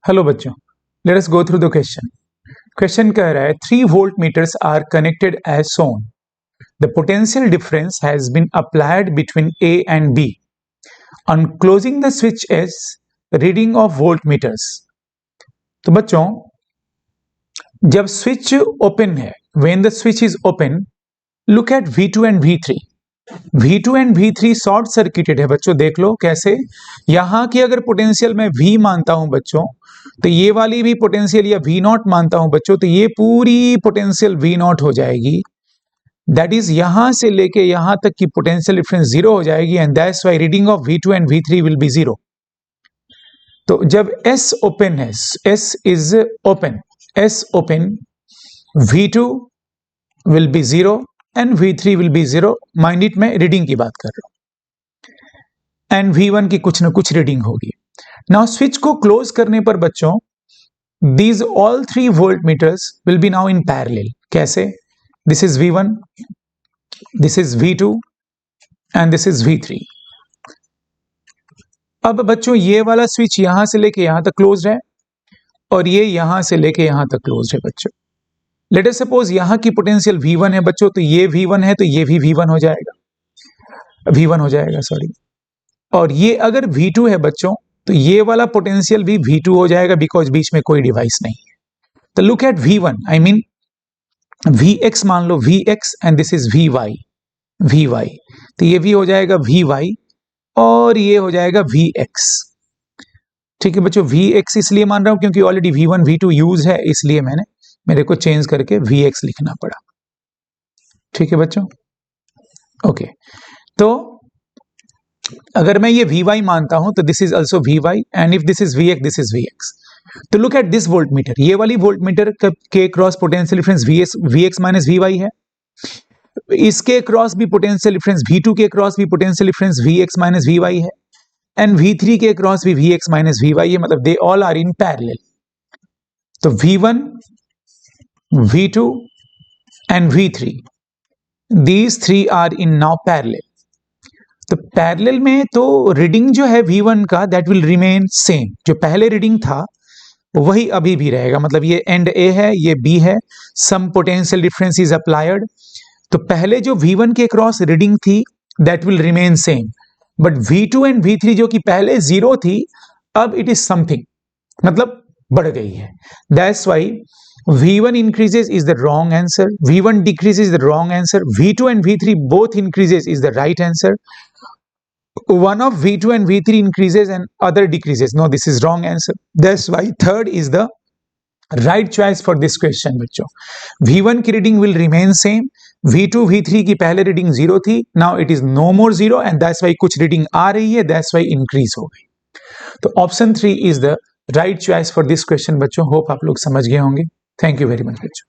Hello बच्चों, let us go through the question. Question कह रहा है 3 volt meters are connected as shown. The potential difference has been applied between A and B. On closing the switch as reading of volt meters. तो बच्चों, जब switch open है, when the switch is open, look at V2 and V3। V2 and V3 short circuited है बच्चों। देख लो कैसे, यहां की अगर पोटेंशियल मैं V मानता हूं बच्चों, तो ये वाली भी पोटेंशियल या V0 मानता हूं बच्चों, तो ये पूरी पोटेंशियल V0 हो जाएगी। दैट इज यहां से लेके यहां तक की पोटेंशियल डिफरेंस जीरो हो जाएगी, and that's why reading of V2 and V3 will be zero. तो जब S ओपन है, S is open, S open, V2 will be zero and V3 will be zero. Mind it, मैं reading की बात कर रहा हूं, एंड V1 की कुछ ना कुछ रीडिंग होगी। नाउ स्विच को क्लोज करने पर बच्चों, these all 3 voltmeters will be now in parallel। कैसे? This is V1, this is V2 and this is V3। अब बच्चों, ये वाला स्विच यहां से लेके यहां तक क्लोज है और ये यहां से लेके यहां तक क्लोज है बच्चों। लेट अस सपोज यहां की पोटेंशियल V1 है बच्चों, तो ये V1 है, तो ये भी V1 हो जाएगा, V1 हो जाएगा, सॉरी। और ये अगर V2 है बच्चों, तो ये वाला पोटेंशियल भी V2 हो जाएगा, बिकॉज बीच में कोई डिवाइस नहीं है। तो look at V1, I mean Vx मान लो, Vx and this is Vy। तो ये भी हो जाएगा Vy और ये हो जाएगा Vx। ठीक है बच्चों, Vx इसलिए मान रहा हूं क्योंकि ऑलरेडी V1 V2 यूज है, इसलिए मेरे को चेंज करके Vx लिखना पड़ा। ठीक है बच्चों, ओके। तो अगर मैं ये Vy मानता हूं, तो this is also Vy, and if this is Vx, this is Vx। तो look at this volt meter, ये वाली वोल्ट मीटर के cross potential difference Vx minus Vy है। इसके क्रॉस भी पोटेंशियल डिफरेंस, V2 के क्रॉस भी potential difference Vx minus Vy है, एंड V3 के क्रॉस भी Vx माइनस Vy है, मतलब they all are in parallel. तो V1, V2 and V3, these 3 are in now parallel. तो पैरेलल में तो रीडिंग जो है V1 का, दैट विल रिमेन सेम। जो पहले रीडिंग था वही अभी भी रहेगा, मतलब ये एंड A है, ये B है, सम पोटेंशियल डिफरेंस इज अप्लाइड। तो पहले जो V1 के क्रॉस रीडिंग थी, that will remain same, but V2 and V3 जो कि पहले जीरो थी, अब इट इज समथिंग, मतलब बढ़ गई है। That's why V1 increases is the wrong answer, V1 decreases is the wrong answer, V2 and V3 both increases is the right answer. One of V2 and V3 increases and other decreases. No, this is wrong answer. That's why third is the right choice for this question बच्चों। V1 की reading will remain same, V2 V3 की पहले reading zero थी, now it is no more zero, and that's why कुछ reading आ रही है, that's why increase हो गई। तो option 3 is the right choice for this question बच्चों। होप आप लोग समझ गए होंगे। थैंक यू वेरी मच बच्चों।